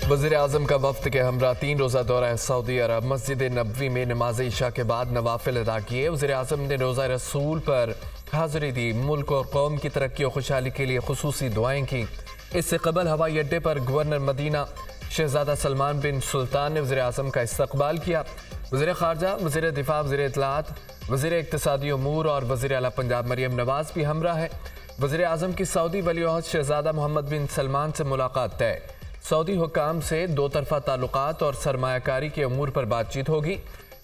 वज़ीर-ए-आज़म का वफ़द के हमरा 3 रोज़ा दौरा सऊदी अरब। मस्जिद नबवी में नमाज इशा के बाद नवाफिल अदा किए। वज़ीर-ए-आज़म ने रोज़ा रसूल पर हाज़िरी दी। मुल्क और कौम की तरक्की और खुशहाली के लिए खुसूसी दुआएं की। इससे कबल हवाई अड्डे पर गवर्नर मदीना शहजादा सलमान बिन सुल्तान ने वज़ीर-ए-आज़म का इस्तकबाल किया। वज़ीर ख़ारजा, वज़ीर दिफा, वज़ीर इत्तलात, वज़ीर इक़्तिसादी उमूर और वज़ीर आला पंजाब मरियम नवाज़ भी हमरा है। वज़ीर-ए-आज़म की सऊदी वली-ओ-अहद शहजादा मोहम्मद बिन सलमान से मुलाकात तय। सऊदी हुक्काम से दो तरफ़ा ताल्लुकात और सरमायाकारी के अमूर पर बातचीत होगी।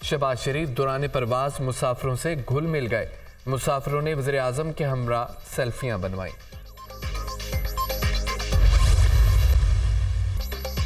शहबाज शरीफ दौरान परवाज़ मुसाफिरों से घुल मिल गए। मुसाफिरों ने वज़ीर-ए-आज़म के हमरा सेल्फियाँ बनवाई।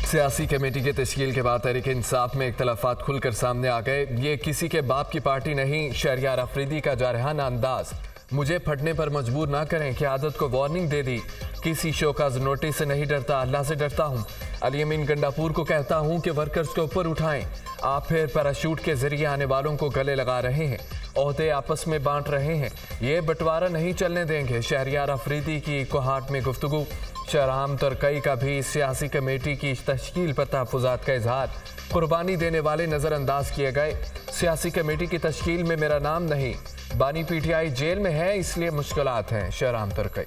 सियासी कमेटी की तश्कील के बाद तहरीक इंसाफ में इख्तलाफात खुलकर सामने आ गए। ये किसी के बाप की पार्टी नहीं, शहरियार अफरीदी का जारहाना अंदाज। मुझे फटने पर मजबूर ना करें, क़यादत को वार्निंग दे दी। किसी शोकाज नोटिस से नहीं डरता, अल्लाह से डरता हूँ। अली अमीन गंडापुर को कहता हूँ कि वर्कर्स को ऊपर उठाएं। आप फिर पैराशूट के जरिए आने वालों को गले लगा रहे हैं, ओहदे आपस में बांट रहे हैं। ये बंटवारा नहीं चलने देंगे। शहरियार अफरीदी की कोहाट में गुफ्तगू। शहराम तरकई का भी सियासी कमेटी की तश्कील पर तहफ़्फ़ुज़ात का इजहार। कुर्बानी देने वाले नज़रअंदाज किए गए। सियासी कमेटी की तश्कील में मेरा नाम नहीं। बानी पीटीआई जेल में है, इसलिए मुश्किलात हैं। शहराम तरकई।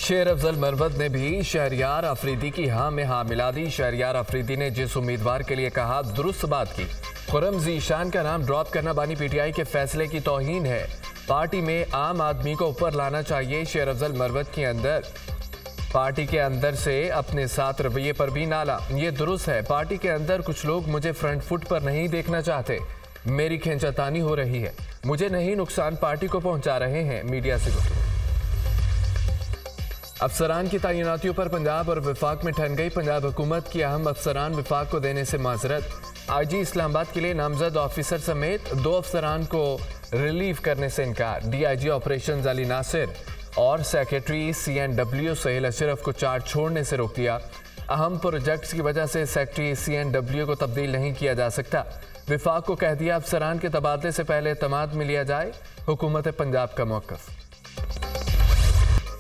शेर अफजल मरवत ने भी शहरियार अफरीदी की हाँ में हाँ मिला दी। शहरियार अफरीदी ने जिस उम्मीदवार के लिए कहा, दुरुस्त बात की। खुर्रम ज़ीशान का नाम ड्रॉप करना बानी पीटीआई के फैसले की तौहीन है। पार्टी में आम आदमी को ऊपर लाना चाहिए। शेर अफजल मरवत के अंदर पार्टी के अंदर से अपने साथ रवैये पर भी नाला। ये दुरुस्त है। पार्टी के अंदर कुछ लोग मुझे फ्रंट फुट पर नहीं देखना चाहते। मेरी खींचातानी हो रही है। मुझे नहीं, नुकसान पार्टी को पहुंचा रहे हैं। मीडिया से गुफ्तगू। अफसरान की तैनातियों पर पंजाब और विफाक में ठन गई। पंजाब हुकूमत की अहम अफसरान विफाक को देने से माजरत। आईजी इस्लामाबाद के लिए नामजद ऑफिसर समेत 2 अफसरान को रिलीव करने से इनकार। डीआईजी ऑपरेशंस अली नासिर और सेक्रेटरी CNW सहेल अशरफ को चार्ज छोड़ने से रोक दिया। अहम प्रोजेक्ट्स की वजह से सेक्रेटरी CNW को तब्दील नहीं किया जा सकता। विफाक को कह दिया, अफसरान के तबादले से पहले एतमाद में लिया जाए। हुकूमत पंजाब का मौक़िफ़।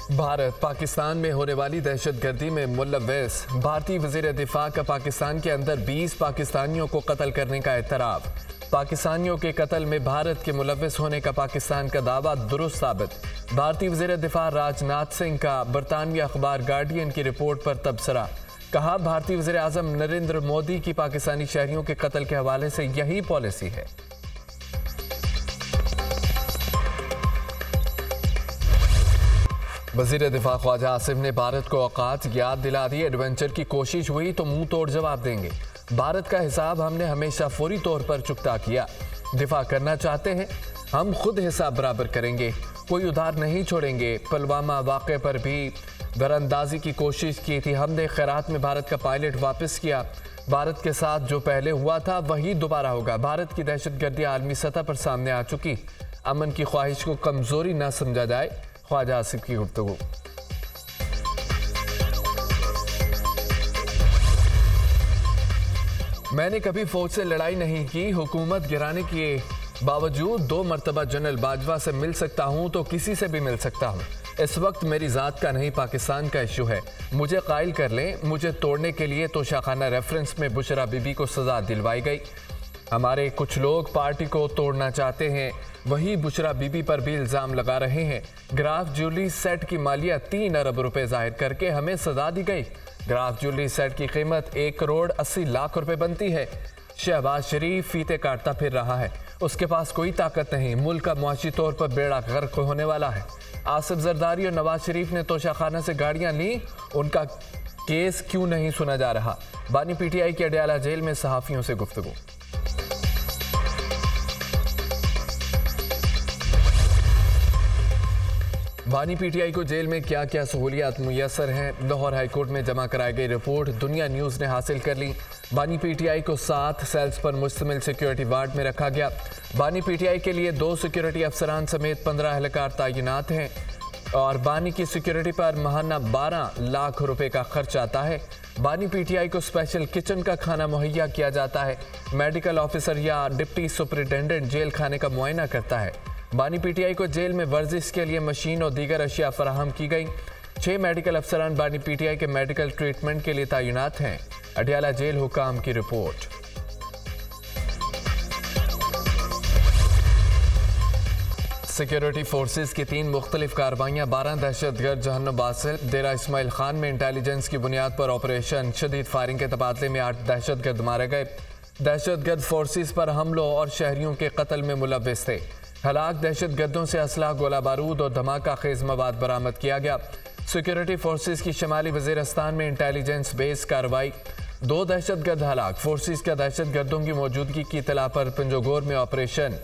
भारत पाकिस्तान में होने वाली दहशतगर्दी में मुलव्वस। भारतीय वज़ीर दिफा का पाकिस्तान के अंदर 20 पाकिस्तानियों को कत्ल करने का एतराफ़। पाकिस्तानियों के कत्ल में भारत के मुलव्वस होने का पाकिस्तान का दावा दुरुस्त साबित। भारतीय वज़ीर दिफा राजनाथ सिंह का बरतानवी अखबार गार्डियन की रिपोर्ट पर तबसरा। कहा, भारतीय वज़ीर-ए-आज़म नरेंद्र मोदी की पाकिस्तानी शहरियों के कत्ल के हवाले से यही पॉलिसी है। वज़ीर दिफा ख्वाजा आसिफ ने भारत को औकात याद दिला दी। एडवेंचर की कोशिश हुई तो मुंह तोड़ जवाब देंगे। भारत का हिसाब हमने हमेशा फौरी तौर पर चुकता किया। दिफा करना चाहते हैं, हम खुद हिसाब बराबर करेंगे, कोई उधार नहीं छोड़ेंगे। पुलवामा वाक़े पर भी दरअंदाजी की कोशिश की थी। हमने खैरात में भारत का पायलट वापस किया। भारत के साथ जो पहले हुआ था वही दोबारा होगा। भारत की दहशतगर्दी आलमी सतह पर सामने आ चुकी। अमन की ख्वाहिश को कमज़ोरी न समझा जाए। ख्वाजा आसिफ की गुफ्तगू। मैंने कभी फौज से लड़ाई नहीं की। हुकूमत गिराने के बावजूद 2 मरतबा जनरल बाजवा से मिल सकता हूं तो किसी से भी मिल सकता हूं। इस वक्त मेरी ज़ात का नहीं, पाकिस्तान का इशू है। मुझे कायल कर लें। मुझे तोड़ने के लिए तोशाखाना रेफरेंस में बुशरा बीबी को सज़ा दिलवाई गई। हमारे कुछ लोग पार्टी को तोड़ना चाहते हैं, वही बुशरा बीबी पर भी इल्ज़ाम लगा रहे हैं। ग्राफ ज्वेलरी सेट की मालिया 3 अरब रुपए जाहिर करके हमें सजा दी गई। ग्राफ ज्वेलरी सेट की कीमत 1 करोड़ 80 लाख रुपए बनती है। शहबाज शरीफ फीते काटता फिर रहा है। उसके पास कोई ताकत नहीं। मुल्क का मुआशी तौर पर बेड़ा गर्क होने वाला है। आसिफ जरदारी और नवाज शरीफ ने तोशाखाना से गाड़ियां ली, उनका केस क्यों नहीं सुना जा रहा। बानी पीटीआई के अडयाला जेल में सहाफ़ियों से गुफ्तगू। बानी पीटीआई को जेल में क्या क्या सहूलियात मुयसर हैं। लाहौर हाईकोर्ट में जमा कराई गई रिपोर्ट दुनिया न्यूज़ ने हासिल कर ली। बानी पीटीआई को 7 सेल्स पर मुश्तमिल सिक्योरिटी वार्ड में रखा गया। बानी पीटीआई के लिए 2 सिक्योरिटी अफसरान समेत 15 एहलकार तैनात हैं और बानी की सिक्योरिटी पर माहाना 12 लाख रुपए का खर्च आता है। बानी पीटीआई को स्पेशल किचन का खाना मुहैया किया जाता है। मेडिकल ऑफिसर या डिप्टी सुपरिटेंडेंट जेल खाने का मुआयना करता है। बानी पीटीआई को जेल में वर्जिश के लिए मशीन और दीगर अशिया फराहम की गई। 6 मेडिकल अफसरान बानी पीटीआई के मेडिकल ट्रीटमेंट के लिए तैनात हैं। अडयाला जेल हुकाम की रिपोर्ट। सिक्योरिटी फोर्सेस की 3 मुख्तलिफ कार्रवाइयाँ, 12 दहशतगर्द जहन्नुम बासिल, डेरा इस्माइल खान में इंटेलिजेंस की बुनियाद पर ऑपरेशन शदीद फायरिंग के तबादले में 8 दहशतगर्द मारे गए। दहशतगर्द फोर्सेस पर हमलों और शहरियों के कत्ल में मुलव्विस थे। हलाक दहशतगर्दों से असलाह, गोला बारूद और धमाका खेज मवाद बरामद किया गया। सिक्योरिटी फोर्सेस की शमाली वजीरस्तान में इंटेलिजेंस बेस कार्रवाई, 2 दहशतगर्द हलाक। फोर्सेस का दहशतगर्दों की मौजूदगी की इतला पर पंजोगोर में ऑपरेशन।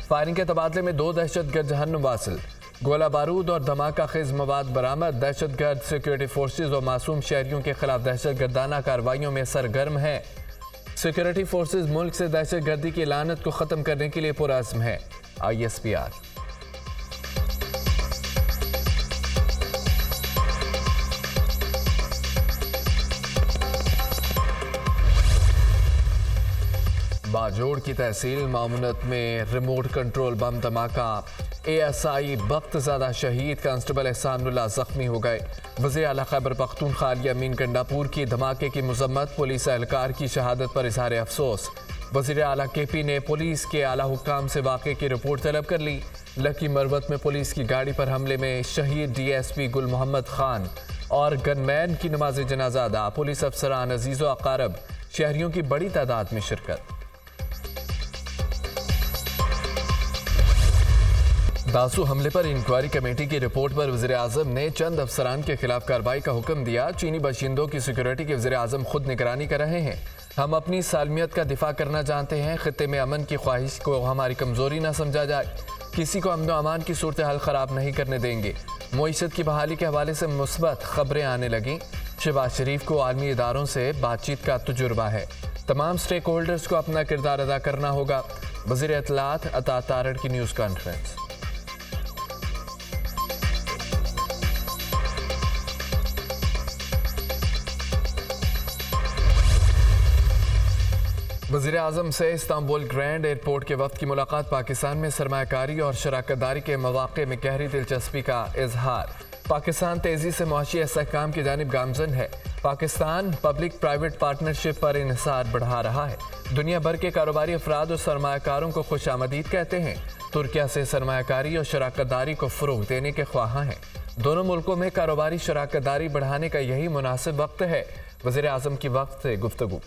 फायरिंग के तबादले में 2 दहशतगर्द जहन्नुम वासिल, गोला बारूद और धमाका खेज मवाद बरामद। दहशतगर्द सिक्योरिटी फोर्सेस और मासूम शहरियों के खिलाफ दहशतगर्दाना कार्रवाइयों में सरगर्म है। सिक्योरिटी फोर्सेस मुल्क से दहशतगर्दी की लानत को खत्म करने के लिए पुरअज़्म है। ISPR। बाजोड़ की तहसील मामूनत में रिमोट कंट्रोल बम धमाका, ASI बख्तज़ादा शहीद, कांस्टेबल एहसानुल्लाह जख्मी हो गए। वज़ीर आला खैबर पख्तूनख्वा अमीन गंडापुर की धमाके की मजम्मत, पुलिस एहलकार की शहादत पर इजहार अफसोस। वज़ीर आला KP ने पुलिस के आला हुक्काम से वाक़े की रिपोर्ट तलब कर ली। लकी मरवत में पुलिस की गाड़ी पर हमले में शहीद DSP गुल मोहम्मद खान और गनमैन की नमाज जनाजा अदा। पुलिस अफसरान, अजीज़ो अकारब, शहरियों की बड़ी तादाद में शिरकत। दासू हमले पर इंक्वायरी कमेटी की रिपोर्ट पर वज़ीर आज़म ने चंद अफसरान के खिलाफ कार्रवाई का हुक्म दिया। चीनी बाशिंदों की सिक्योरिटी के वज़ीर आज़म खुद निगरानी कर रहे हैं। हम अपनी सालमियत का दिफा करना जानते हैं। खित्ते में अमन की ख्वाहिश को हमारी कमज़ोरी ना समझा जाए। किसी को अमन व अमान की सूरत हाल ख़राब नहीं करने देंगे। मुईशत की बहाली के हवाले से मुस्बत खबरें आने लगीं। शहबाज शरीफ को आलमी इदारों से बातचीत का तजुर्बा है। तमाम स्टेक होल्डर्स को अपना किरदार अदा करना होगा। वज़ीर इत्तलात अता तारड़ की न्यूज़ कॉन्फ्रेंस। वज़ीर आज़म से इस्तांबुल ग्रैंड एयरपोर्ट के वक्त की मुलाकात, पाकिस्तान में सरमायाकारी और शराकतदारी के मौक़े में गहरी दिलचस्पी का इजहार। पाकिस्तान तेज़ी से मुआशी इस्तेहकाम की जानिब गामज़न है। पाकिस्तान पब्लिक प्राइवेट पार्टनरशिप पर इन्हिसार बढ़ा रहा है। दुनिया भर के कारोबारी अफराद और सरमायाकारों को खुशामदीद कहते हैं। तुर्किया से सरमायाकारी और शराकतदारी को फ़रोग़ देने के ख्वाहां हैं। दोनों मुल्कों में कारोबारी शराकतदारी बढ़ाने का यही मुनासिब वक्त है। वज़ीर आज़म की वक्त से गुफ्तगू।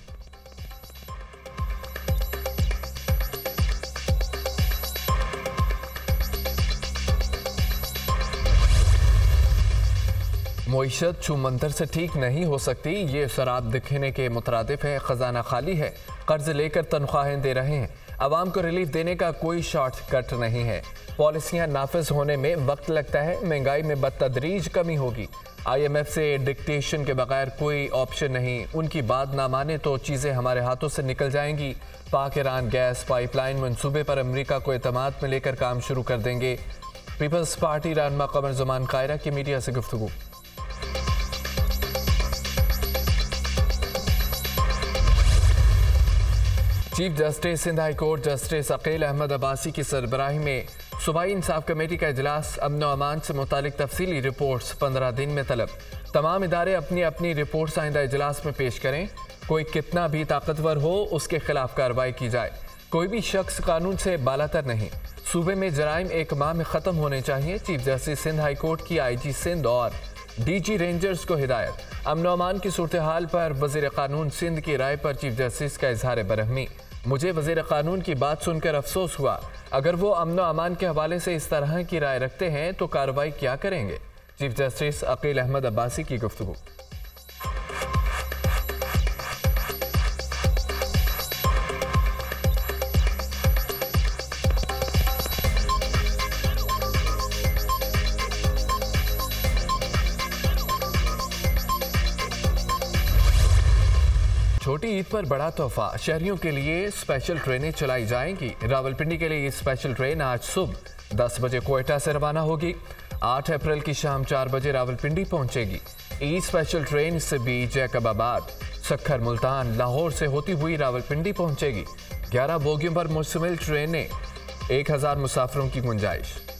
मुईशत छूमंतर से ठीक नहीं हो सकती, ये शराब दिखने के मुतरादिफ है। खजाना खाली है, कर्ज लेकर तनख्वाहें दे रहे हैं। आवाम को रिलीफ देने का कोई शॉर्टकट नहीं है। पॉलिसियां नाफिज होने में वक्त लगता है। महंगाई में बतदरीज कमी होगी। IMF से डिक्टेशन के बगैर कोई ऑप्शन नहीं। उनकी बात ना माने तो चीज़ें हमारे हाथों से निकल जाएंगी। पाक ईरान गैस पाइपलाइन मंसूबे पर अमेरिका को एतमाद में लेकर काम शुरू कर देंगे। पीपल्स पार्टी रहनुमा कमर ज़मान कायरा की मीडिया से गुफ्तगू। Chief justice Sindh high court justice Akeel Ahmed Abbasi की सरबराही में सूबाई इंसाफ कमेटी का इजलास। अमन व अमान से मुतालिक तफसीली रिपोर्ट्स 15 दिन में तलब। तमाम इदारे अपनी अपनी रिपोर्ट्स आइंदा इजलास में पेश करें। कोई कितना भी ताकतवर हो उसके खिलाफ कार्रवाई की जाए। कोई भी शख्स कानून से बालातर नहीं। सूबे में जराइम 1 माह में ख़त्म होने चाहिए। Chief justice Sindh high court की IG सिंध और DG रेंजर्स को हिदायत। अमन व अमान की सूरत हाल पर वज़ीर कानून सिंध की राय पर चीफ जस्टिस का इजहार बरहमी। मुझे वज़ीर कानून की बात सुनकर अफसोस हुआ। अगर वो अमन व अमान के हवाले से इस तरह की राय रखते हैं तो कार्रवाई क्या करेंगे। चीफ जस्टिस अकील अहमद अब्बासी की गुफ्तगू। छोटी ईद पर बड़ा तोहफा, शहरियों के लिए स्पेशल ट्रेनें चलाई जाएंगी। रावलपिंडी के लिए ये स्पेशल ट्रेन आज सुबह 10 बजे कोयटा से रवाना होगी। 8 अप्रैल की शाम 4 बजे रावलपिंडी पहुंचेगी। ईद स्पेशल ट्रेन से भी जैकबाबाद, सखर, मुल्तान, लाहौर से होती हुई रावलपिंडी पहुंचेगी। 11 बोगियों पर मुश्तमिल ट्रेनें 1000 मुसाफिरों की गुंजाइश।